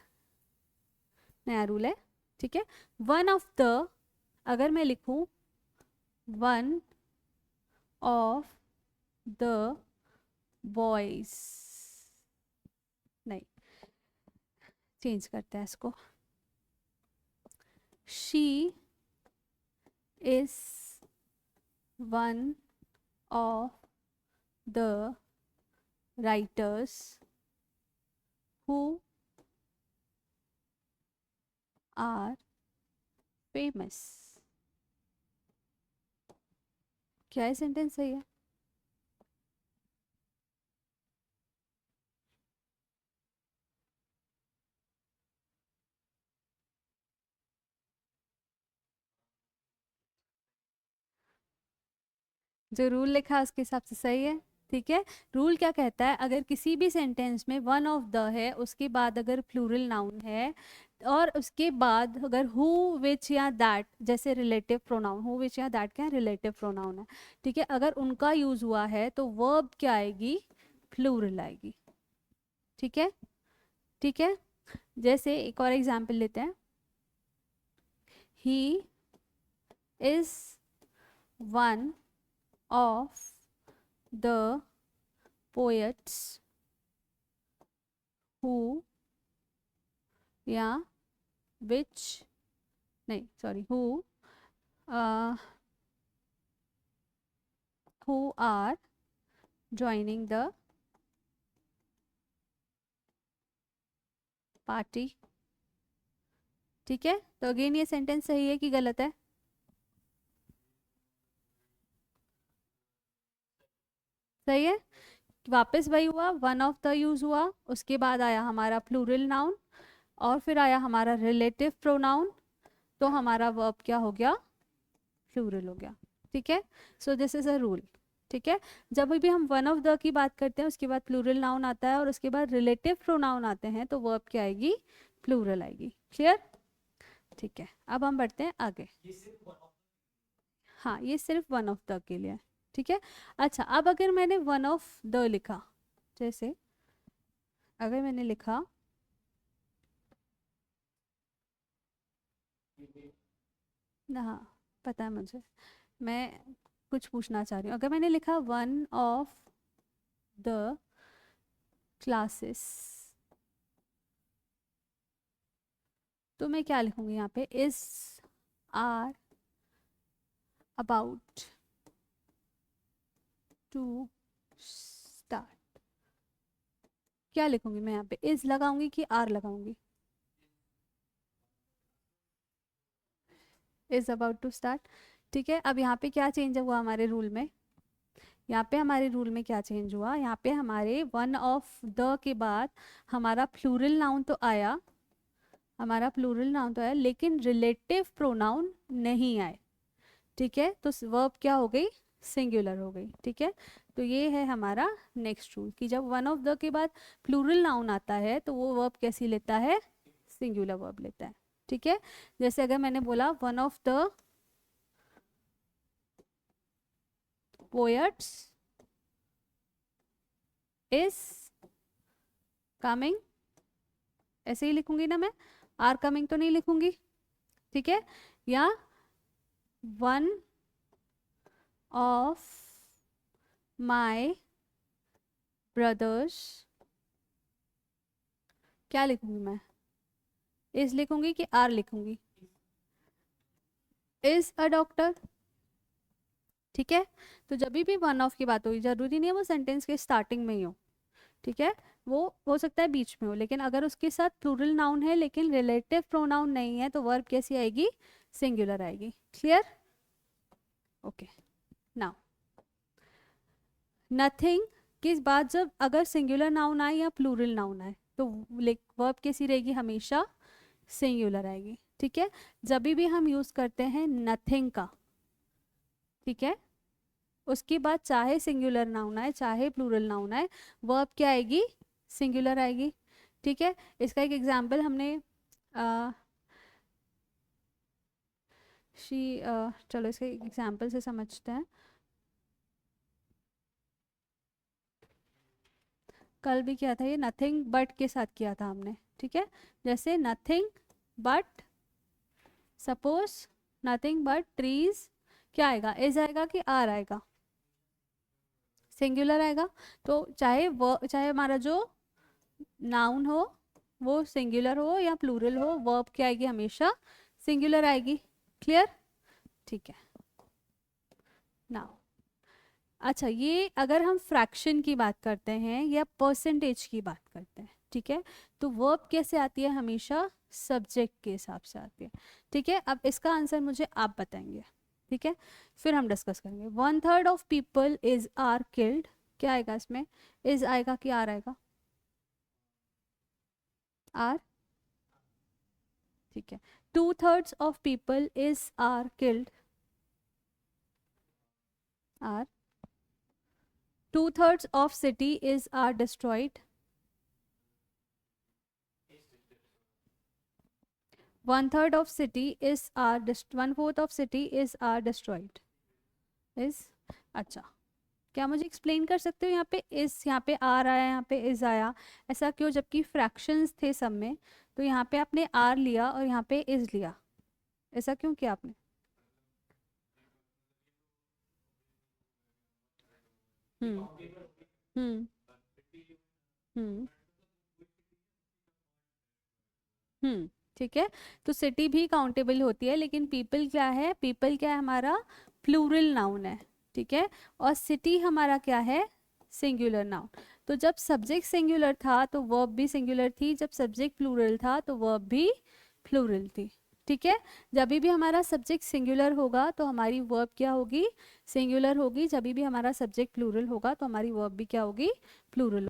नया रूल है। ठीक है, वन ऑफ द, अगर मैं लिखूं वन ऑफ द बॉयज, नहीं, चेंज करते हैं इसको, she is one of the writers who are famous. क्या है सेंटेंस सही है? जो रूल लिखा है उसके हिसाब से सही है। ठीक है, रूल क्या कहता है? अगर किसी भी सेंटेंस में वन ऑफ द है, उसके बाद अगर प्लूरल नाउन है, और उसके बाद अगर हु, विच या दैट, जैसे रिलेटिव प्रोनाउन, हु, विच या दैट क्या है? रिलेटिव प्रोनाउन है। ठीक है, अगर उनका यूज हुआ है तो वर्ब क्या आएगी? प्लूरल आएगी। ठीक है, ठीक है, जैसे एक और एग्जाम्पल लेते हैं, he is one of the poets who, या which, नहीं sorry, uh, who are joining the party। ठीक है, तो अगेन ये सेंटेंस सही है कि गलत है? सही है। वापस वही हुआ, वन ऑफ द यूज हुआ, उसके बाद आया हमारा प्लूरल नाउन, और फिर आया हमारा रिलेटिव प्रोनाउन। तो हमारा वर्ब क्या हो गया, प्लूरल हो गया। ठीक है, so this is a rule. ठीक है, जब भी हम वन ऑफ द की बात करते हैं उसके बाद प्लूरल नाउन आता है और उसके बाद रिलेटिव प्रोनाउन आते हैं तो वर्ब क्या आएगी, प्लूरल आएगी। क्लियर? ठीक है, अब हम बढ़ते हैं आगे। हाँ, ये सिर्फ वन ऑफ द के लिए है। ठीक है, अच्छा अब अगर मैंने वन ऑफ द लिखा, जैसे अगर मैंने लिखा हाँ पता है मुझे, मैं कुछ पूछना चाह रही हूँ। अगर मैंने लिखा वन ऑफ द क्लासेस, तो मैं क्या लिखूंगी यहाँ पे, is are about to start. क्या लिखूंगी मैं यहाँ पे, इज लगाऊंगी कि आर लगाऊंगी, इज अबाउट टू स्टार्ट। ठीक है, अब यहाँ पे क्या चेंज हुआ हमारे रूल में, यहाँ पे हमारे रूल में क्या चेंज हुआ, यहाँ पे हमारे वन ऑफ द के बाद हमारा प्लूरल नाउन तो आया, हमारा प्लूरल नाउन तो आया लेकिन रिलेटिव प्रोनाउन नहीं आए। ठीक है, तो वर्ब क्या हो गई, सिंगुलर हो गई। ठीक है, तो ये है हमारा नेक्स्ट रूल कि जब वन ऑफ द के बाद प्लूरल नाउन आता है तो वो वर्ब कैसी लेता है, सिंगुलर वर्ब लेता है। ठीक है, जैसे अगर मैंने बोला one of the poets is coming, ऐसे ही लिखूंगी ना मैं, आर कमिंग तो नहीं लिखूंगी। ठीक है, या वन ऑफ माई ब्रदर्स, क्या लिखूंगी मैं, इज लिखूंगी कि आर लिखूंगी, इज अ डॉक्टर। ठीक है, तो जब भी वन ऑफ की बात होगी, जरूरी नहीं है वो सेंटेंस के स्टार्टिंग में ही हो। ठीक है, वो हो सकता है बीच में हो, लेकिन अगर उसके साथ प्लूरल नाउन है लेकिन रिलेटिव प्रोनाउन नहीं है तो वर्ब कैसी आएगी, सिंगुलर आएगी। क्लियर? ओके, नाउ नथिंग किस बात, जब अगर सिंगुलर नाउन आए या प्लूरल नाउन आए तो वर्ब कैसी रहेगी, हमेशा सिंगुलर आएगी। ठीक है, जब भी हम यूज करते हैं नथिंग का, ठीक है, उसके बाद चाहे सिंगुलर नाउन आए चाहे प्लूरल नाउन आए, वर्ब क्या आएगी, सिंगुलर आएगी। ठीक है, इसका एक एग्जाम्पल हमने चलो इसके एग्जाम्पल से समझते हैं। कल भी किया था ये, नथिंग बट के साथ किया था हमने। ठीक है, जैसे nothing but, suppose nothing but trees, क्या आएगा, इज आएगा कि आर आएगा, सिंगुलर आएगा। तो चाहे हमारा जो नाउन हो वो सिंगुलर हो या प्लूरल हो, वर्ब क्या आएगी, हमेशा सिंगुलर आएगी। क्लियर? ठीक है, नाउ अच्छा, ये अगर हम फ्रैक्शन की बात करते हैं या परसेंटेज की बात करते हैं, ठीक है, तो वर्ब कैसे आती है, हमेशा सब्जेक्ट के हिसाब से आती है। ठीक है, अब इसका आंसर मुझे आप बताएंगे। ठीक है, फिर हम डिस्कस करेंगे। One third of people is are killed, क्या आएगा इसमें, इज आएगा कि आर आएगा, आर। ठीक है, two thirds of people is are killed, are. Two thirds of city is are destroyed, one third of city is are, one fourth of city is are destroyed, is. अच्छा, क्या मुझे explain कर सकते हो, यहाँ पे इस, यहाँ पे आर आया, यहाँ पे इज आया, ऐसा क्यों, जबकि फ्रैक्शंस थे सब में, तो यहाँ पे आपने आर लिया और यहाँ पे इज लिया, ऐसा क्यों किया आपने? हम्म हम्म हम्म ठीक है, तो सिटी भी काउंटेबल होती है लेकिन पीपल क्या है, पीपल क्या है हमारा, प्लूरल नाउन है। ठीक है, और सिटी हमारा क्या है, सिंगुलर नाउन। तो जब सब्जेक्ट सिंगुलर था तो वर्ब भी सिंगुलर थी, जब सब्जेक्ट प्लूरल था तो वर्ब भी प्लूरल थी। ठीक है, जब भी हमारा सब्जेक्ट सिंगुलर होगा तो हमारी वर्ब क्या होगी, सिंगुलर होगी, जब भी हमारा सब्जेक्ट प्लूरल होगा तो हमारी वर्ब भी क्या होगी, प्लूरल।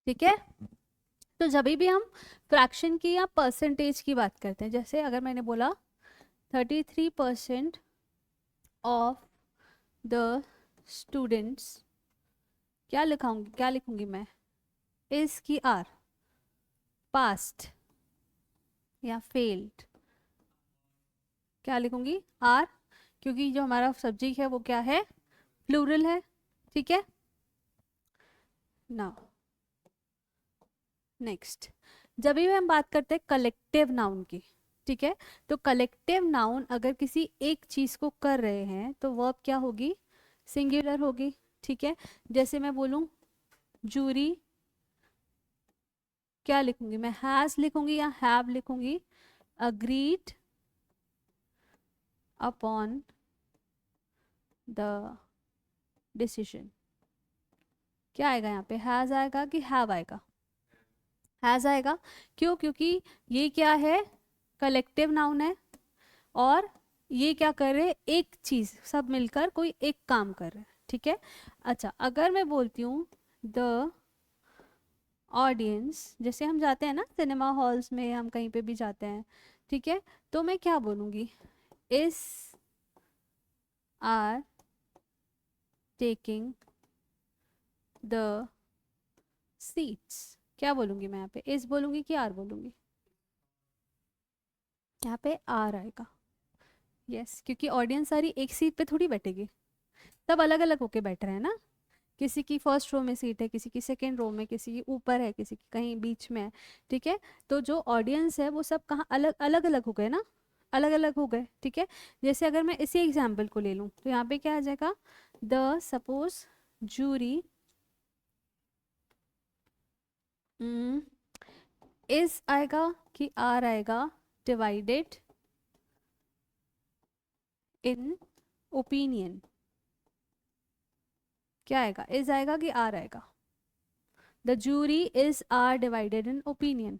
ठीक है। तो जब भी हम फ्रैक्शन की या परसेंटेज की बात करते हैं, जैसे अगर मैंने बोला 33% ऑफ द स्टूडेंट्स, क्या लिखाऊंगी, क्या लिखूंगी मैं, इज की आर, पास्ट या फेल्ड, क्या लिखूंगी, आर, क्योंकि जो हमारा सब्जेक्ट है वो क्या है, प्लूरल है। ठीक है। नाउ नेक्स्ट, जब भी हम बात करते हैं कलेक्टिव नाउन की, ठीक है, तो कलेक्टिव नाउन अगर किसी एक चीज को कर रहे हैं तो वर्ब क्या होगी, सिंगुलर होगी। ठीक है। जैसे मैं बोलूं जूरी, क्या लिखूंगी मैं, हैज लिखूंगी या हैव लिखूंगी, अग्रीड अपॉन द डिसीजन, क्या आएगा यहाँ पे, हैज आएगा कि हैव आएगा, हैज आएगा। क्यों, क्योंकि ये क्या है, कलेक्टिव नाउन है, और ये क्या कर रहे हैं, एक चीज, सब मिलकर कोई एक काम कर रहे हैं। ठीक है। अच्छा, अगर मैं बोलती हूँ द ऑडियंस, जैसे हम जाते हैं ना सिनेमा हॉल्स में, हम कहीं पे भी जाते हैं, ठीक है, तो मैं क्या बोलूँगी, इस आर टेकिंग द सीट्स, क्या बोलूँगी मैं यहाँ पे, इस बोलूँगी कि आर बोलूँगी, यहाँ पे आर आएगा। यस, क्योंकि ऑडियंस सारी एक सीट पे थोड़ी बैठेगी, सब अलग अलग होके बैठ रहे हैं ना, किसी की फर्स्ट रो में सीट है, किसी की सेकेंड रो में, किसी की ऊपर है, किसी की कहीं बीच में है। ठीक है। तो जो ऑडियंस है वो सब कहाँ, अलग अलग अलग हो गए ना, अलग अलग हो गए। ठीक है। जैसे अगर मैं इसी एग्जाम्पल को ले लूँ तो यहाँ पे क्या आ जाएगा, द सपोज जूरी इज आएगा कि आर आएगा, डिवाइडेड इन ओपिनियन, क्या आएगा, इज आएगा कि आर आएगा, the jury is are divided in opinion,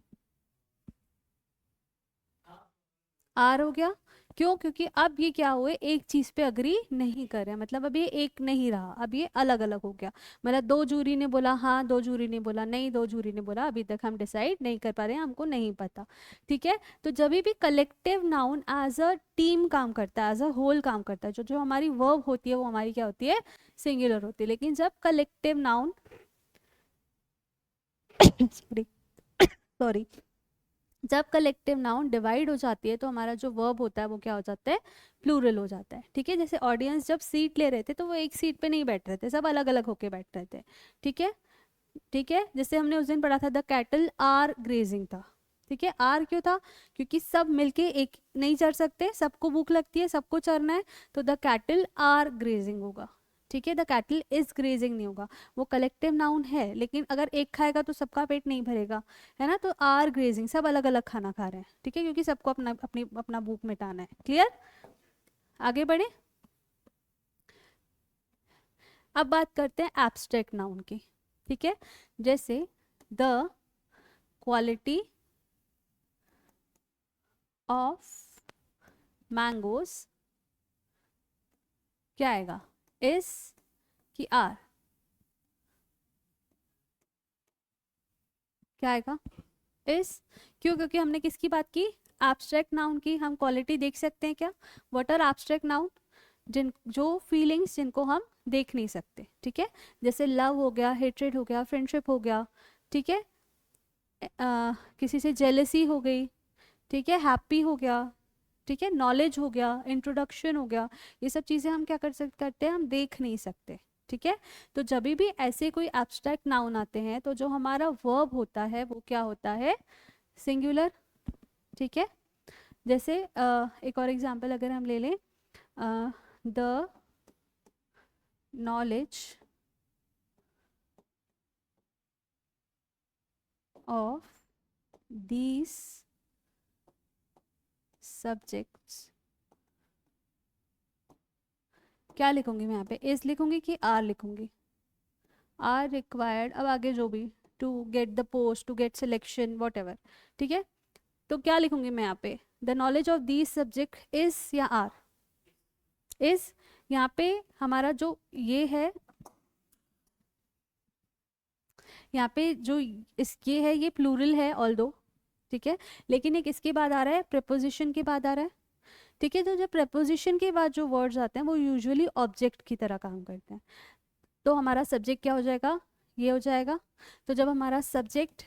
are हो गया। क्यों, क्योंकि अब ये क्या हुए, एक चीज पे अग्री नहीं कर रहे, मतलब अब ये एक नहीं रहा, अब ये अलग अलग हो गया। मतलब दो जूरी ने बोला हाँ, दो जूरी ने बोला नहीं, दो जूरी ने बोला अभी तक हम डिसाइड नहीं कर पा रहे हैं, हमको नहीं पता। ठीक है। तो जब भी collective noun as a team काम करता है, एज अ होल काम करता है, जो जो हमारी वर्ब होती है वो हमारी क्या होती है, सिंगुलर होती है। लेकिन जब कलेक्टिव नाउन सॉरी सॉरी, जब कलेक्टिव नाउन डिवाइड हो जाती है तो हमारा जो वर्ब होता है वो क्या हो जाता है, प्लूरल हो जाता है। ठीक है। जैसे ऑडियंस जब सीट ले रहे थे तो वो एक सीट पे नहीं बैठ रहे थे, सब अलग अलग होके बैठ रहे थे। ठीक है। ठीक है। जैसे हमने उस दिन पढ़ा था द कैटल आर ग्रेजिंग था। ठीक है। आर क्यों था, क्योंकि सब मिलके एक नहीं चढ़ सकते, सबको भूख लगती है, सबको चरना है, तो द कैटल आर ग्रेजिंग होगा। ठीक है। द कैटल इज ग्रेजिंग नहीं होगा, वो कलेक्टिव नाउन है, लेकिन अगर एक खाएगा तो सबका पेट नहीं भरेगा, है ना, तो आर ग्रेजिंग, सब अलग अलग खाना खा रहे हैं। ठीक है। क्योंकि सबको अपना अपनी अपना भूख मिटाना है। क्लियर, आगे बढ़े। अब बात करते हैं एब्स्ट्रैक्ट नाउन की। ठीक है। जैसे द क्वालिटी ऑफ मैंगोज, क्या आएगा, इस की आर, क्या आएगा, इस। क्यों, क्योंकि हमने किसकी बात की, एब्स्ट्रैक्ट नाउन की। हम क्वालिटी देख सकते हैं क्या, व्हाट आर एब्स्ट्रैक्ट नाउन, जिन जो फीलिंग्स जिनको हम देख नहीं सकते। ठीक है। जैसे लव हो गया, हेट्रेड हो गया, फ्रेंडशिप हो गया। ठीक है। किसी से जेलसी हो गई, ठीक है, हैप्पी हो गया, ठीक है, नॉलेज हो गया, इंट्रोडक्शन हो गया, ये सब चीज़ें हम क्या कर सकते करते हैं, हम देख नहीं सकते। ठीक है। तो जब भी ऐसे कोई एब्स्ट्रैक्ट नाउन आते हैं तो जो हमारा वर्ब होता है वो क्या होता है, सिंगुलर। ठीक है। जैसे एक और एग्जांपल अगर हम ले लें, the knowledge of these subjects, क्या लिखूंगी मैं यहाँ पे, इज लिखूंगी कि आर लिखूंगी, आर रिक्वायर्ड, अब आगे जो भी, to get the post, to get selection, whatever. ठीक है। तो क्या लिखूंगी मैं यहाँ पे, the knowledge of these subject is या आर, इज। यहाँ पे हमारा जो ये है, यहाँ पे जो इसके है ये प्लूरल है ऑल्दो, ठीक है, लेकिन एक इसके बाद आ रहा है, प्रेपोजिशन के बाद आ रहा है, ठीक है। तो जब प्रेपोजिशन के बाद जो वर्ड्स आते हैं वो यूजुअली ऑब्जेक्ट की तरह काम करते हैं। तो हमारा सब्जेक्ट क्या हो जाएगा, ये हो जाएगा। तो जब हमारा सब्जेक्ट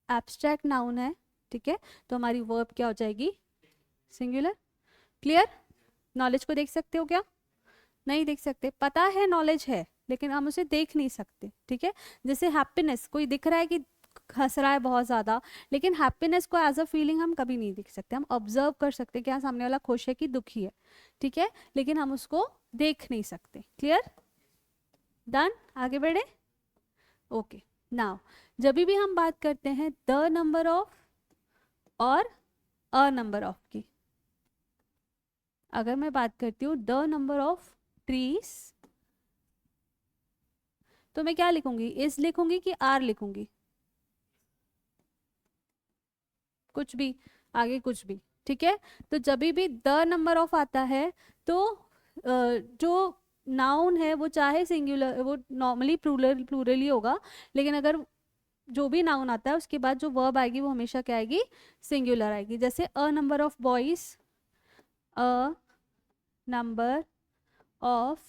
एब्स्ट्रैक्ट नाउन है, ठीक है, तो हमारी वर्ब क्या हो जाएगी, सिंगुलर। क्लियर? नॉलेज को देख सकते हो क्या? नहीं देख सकते, पता है नॉलेज है लेकिन हम उसे देख नहीं सकते, ठीक है। जैसे हैप्पीनेस, कोई दिख रहा है कि हंस रहा है बहुत ज़्यादा, लेकिन हैप्पीनेस को एज अ फीलिंग हम कभी नहीं देख सकते। हम ऑब्जर्व कर सकते हैं कि हाँ सामने वाला खुश है कि दुखी है, ठीक है, लेकिन हम उसको देख नहीं सकते। क्लियर? डन? आगे बढ़े? ओके। नाउ जब भी हम बात करते हैं द नंबर ऑफ और अ नंबर ऑफ की, अगर मैं बात करती हूँ द नंबर ऑफ ट्रीज, तो मैं क्या लिखूंगी, इज लिखूंगी कि आर लिखूंगी, कुछ भी, आगे कुछ भी, ठीक है। तो जब भी द नंबर ऑफ आता है तो जो नाउन है वो चाहे सिंगुलर, वो नॉर्मली प्लूरल प्लूरल ही होगा, लेकिन अगर जो भी नाउन आता है उसके बाद जो वर्ब आएगी वो हमेशा क्या आएगी, सिंगुलर आएगी। जैसे a number of boys, a number of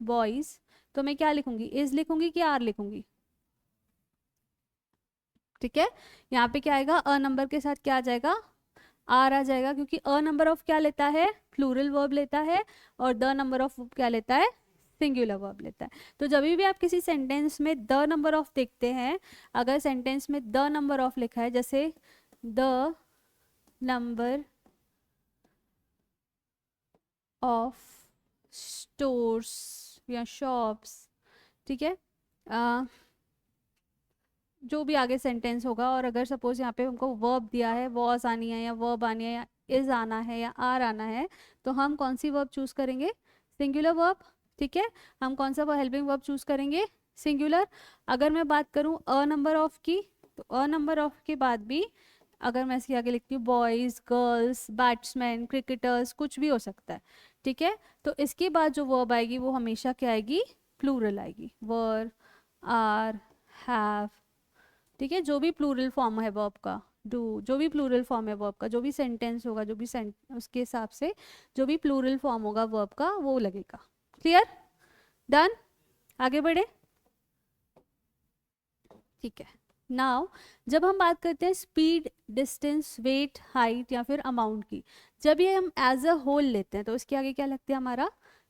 boys, तो मैं क्या लिखूंगी, इज लिखूंगी कि आर लिखूंगी, ठीक है। यहाँ पे क्या आएगा, अ नंबर के साथ क्या आ जाएगा, आर आ जाएगा, क्योंकि अ नंबर ऑफ क्या लेता है, प्लूरल वर्ब लेता है, और द नंबर ऑफ क्या लेता है, सिंगुलर वर्ब लेता है। तो जब भी आप किसी सेंटेंस में द नंबर ऑफ देखते हैं, अगर सेंटेंस में द नंबर ऑफ लिखा है, जैसे द नंबर ऑफ स्टोर्स या शॉप्स, ठीक है, जो भी आगे सेंटेंस होगा, और अगर सपोज यहाँ पे हमको वर्ब दिया है, वॉज आनी है या वर्ब आनी है या इज आना है या आर आना है, तो हम कौन सी वर्ब चूज करेंगे, सिंगुलर वर्ब, ठीक है। हम कौन सा हेल्पिंग वर्ब चूज करेंगे, सिंगुलर। अगर मैं बात करूँ अ नंबर ऑफ की, तो अ नंबर ऑफ के बाद भी अगर मैं इसके आगे लिखती हूँ बॉयज, गर्ल्स, बैट्समैन, क्रिकेटर्स, कुछ भी हो सकता है, ठीक है। तो इसके बाद जो वर्ब आएगी वो हमेशा क्या आएगी, प्लूरल आएगी, वर, आर, हैव, ठीक है। जो भी प्लूरल फॉर्म है वर्ब का, डू, जो भी प्लूरल फॉर्म है वर्ब का, जो भी सेंटेंस होगा, जो भी उसके हिसाब से जो भी प्लूरल फॉर्म होगा वर्ब का वो लगेगा। क्लियर? डन? आगे बढ़े? ठीक है। नाउ जब हम बात करते हैं स्पीड, डिस्टेंस, वेट, हाइट या फिर अमाउंट की, जब ये हम एज अ होल लेते हैं तो इसके आगे क्या लगता है, हमारा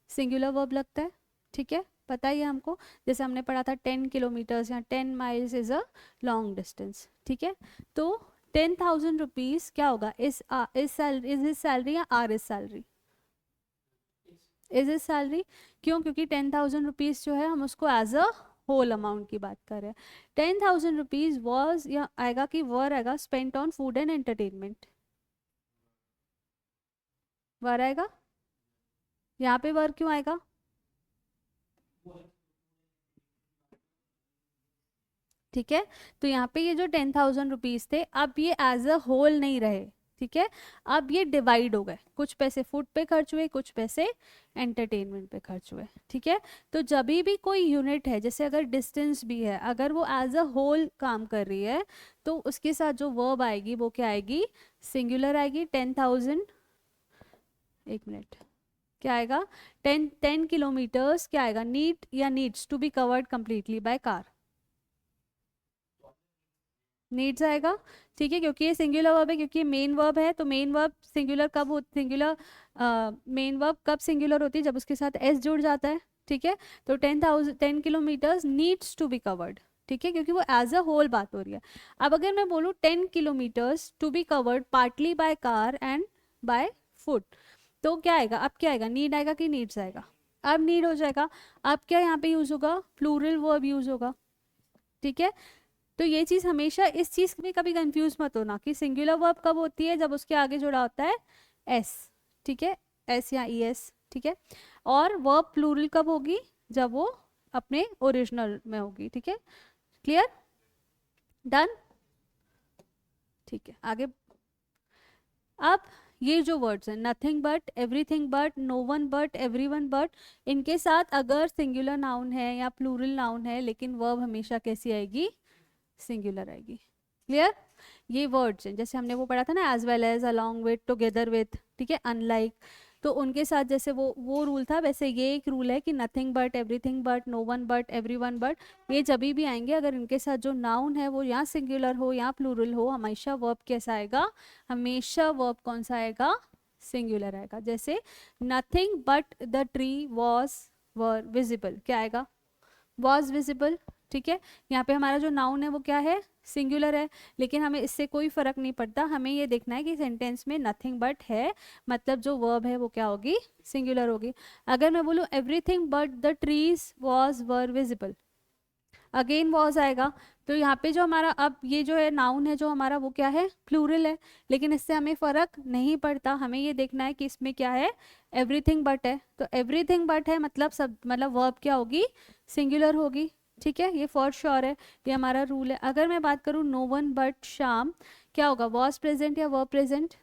सिंगुलर वर्ब लगता है, ठीक है, पता ही है हमको। जैसे हमने पढ़ा था 10 किलोमीटर्स या 10 miles is a long distance, ठीक है। तो 10,000 रुपीज क्या होगा, इज सैलरी या are is salary, is is salary. क्यों? क्योंकि 10,000 रुपीज जो है हम उसको एज अ होल अमाउंट की बात कर रहे हैं। 10,000 रुपीज वॉज, या आएगा कि वर आएगा, spent on food and entertainment, were आएगा। यहाँ पे वर क्यों आएगा, ठीक है। तो यहाँ पे ये जो 10,000 रुपीज थे, अब ये एज अ होल नहीं रहे, ठीक है, अब ये डिवाइड हो गए, कुछ पैसे फूड पे खर्च हुए, कुछ पैसे एंटरटेनमेंट पे खर्च हुए, ठीक है। तो जब भी कोई यूनिट है, जैसे अगर डिस्टेंस भी है, अगर वो एज अ होल काम कर रही है तो उसके साथ जो वर्ब आएगी वो क्या आएगी, सिंगुलर आएगी। 10,000, एक मिनट, क्या आएगा, 10 किलोमीटर्स क्या आएगा, नीड या needs to be covered completely by car, needs आएगा, ठीक है, क्योंकि ये सिंगुलर वर्ब है, क्योंकि ये मेन वर्ब है। तो मेन वर्ब सिंगुलर कब हो, सिंगुलर मेन वर्ब कब सिंगुलर होती है, जब उसके साथ एस जुड़ जाता है, ठीक है। तो 10 kilometres needs to be covered, ठीक है, क्योंकि वो एज अ होल बात हो रही है। अब अगर मैं बोलूँ 10 kilometres to be covered partly by car and by foot, तो क्या आएगा, अब क्या आएगा, नीड आएगा कि नीड्स आएगा, अब नीड हो जाएगा। अब क्या यहाँ पे यूज होगा, प्लूरल वर्ब यूज होगा, ठीक है। तो ये चीज हमेशा, इस चीज में कभी कंफ्यूज मत होना कि सिंगुलर वर्ब कब होती है, जब उसके आगे जुड़ा होता है एस, ठीक है, एस या ई एस, ठीक है। और वर्ब प्लूरल कब होगी, जब वो अपने ओरिजिनल में होगी, ठीक है। क्लियर? डन? ठीक है, आगे। अब ये जो वर्ड्स हैं, nothing but, everything but, no one but, everyone but, इनके साथ अगर सिंगुलर नाउन है या प्लूरल नाउन है, लेकिन वर्ब हमेशा कैसी आएगी, सिंगुलर आएगी। क्लियर? ये वर्ड्स हैं, जैसे हमने वो पढ़ा था ना, as well as, along with, together with, ठीक है, अनलाइक, तो उनके साथ जैसे वो रूल था, वैसे ये एक रूल है कि nothing but, everything but, no one but, every one but, ये जब भी आएंगे अगर इनके साथ जो नाउन है वो या सिंगुलर हो या प्लूरल हो, हमेशा वर्ब कैसा आएगा, हमेशा वर्ब कौन सा आएगा, सिंगुलर आएगा। जैसे nothing but the tree was were visible, क्या आएगा, वॉज विजिबल, ठीक है। यहाँ पे हमारा जो नाउन है वो क्या है, सिंगुलर है, लेकिन हमें इससे कोई फर्क नहीं पड़ता, हमें ये देखना है कि सेंटेंस में नथिंग बट है, मतलब जो वर्ब है वो क्या होगी, सिंगुलर होगी। अगर मैं बोलूँ everything but the trees was were visible, again was आएगा। तो यहाँ पे जो हमारा अब ये जो है नाउन है जो हमारा वो क्या है, प्लूरल है, लेकिन इससे हमें फर्क नहीं पड़ता, हमें ये देखना है कि इसमें क्या है, एवरीथिंग बट है, तो एवरीथिंग बट है मतलब सब, मतलब वर्ब क्या होगी, सिंगुलर होगी, ठीक है, ये फॉर श्योर है, ये हमारा रूल है। अगर मैं बात करूँ नो वन बट श्याम, क्या होगा, वॉज प्रेजेंट या वर्ब प्रेजेंट,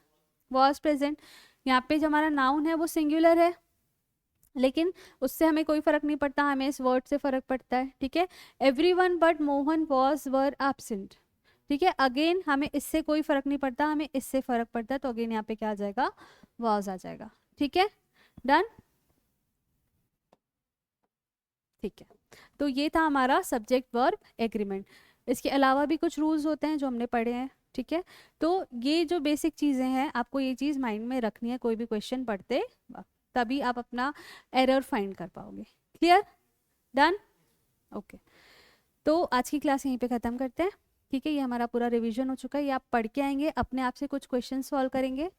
वॉज प्रेजेंट। यहाँ पे जो हमारा नाउन है वो सिंगुलर है, लेकिन उससे हमें कोई फर्क नहीं पड़ता, हमें इस वर्ड से फर्क पड़ता है, ठीक है। Everyone but Mohan was were absent, ठीक है, अगेन हमें इससे कोई फर्क नहीं पड़ता, हमें इससे फर्क पड़ता है, तो अगेन यहाँ पे क्या आ जाएगा, वॉज आ जाएगा, ठीक है, डन, ठीक है। तो ये था हमारा सब्जेक्ट वर्ब एग्रीमेंट। इसके अलावा भी कुछ रूल्स होते हैं जो हमने पढ़े हैं, ठीक है। तो ये जो बेसिक चीज़ें हैं आपको ये चीज़ माइंड में रखनी है कोई भी क्वेश्चन पढ़ते वक्त, तभी आप अपना एरर फाइंड कर पाओगे। क्लियर? डन? ओके। तो आज की क्लास यहीं पे ख़त्म करते हैं, ठीक है। ये हमारा पूरा रिवीजन हो चुका है, ये आप पढ़ के आएंगे, अपने आप से कुछ क्वेश्चन सॉल्व करेंगे,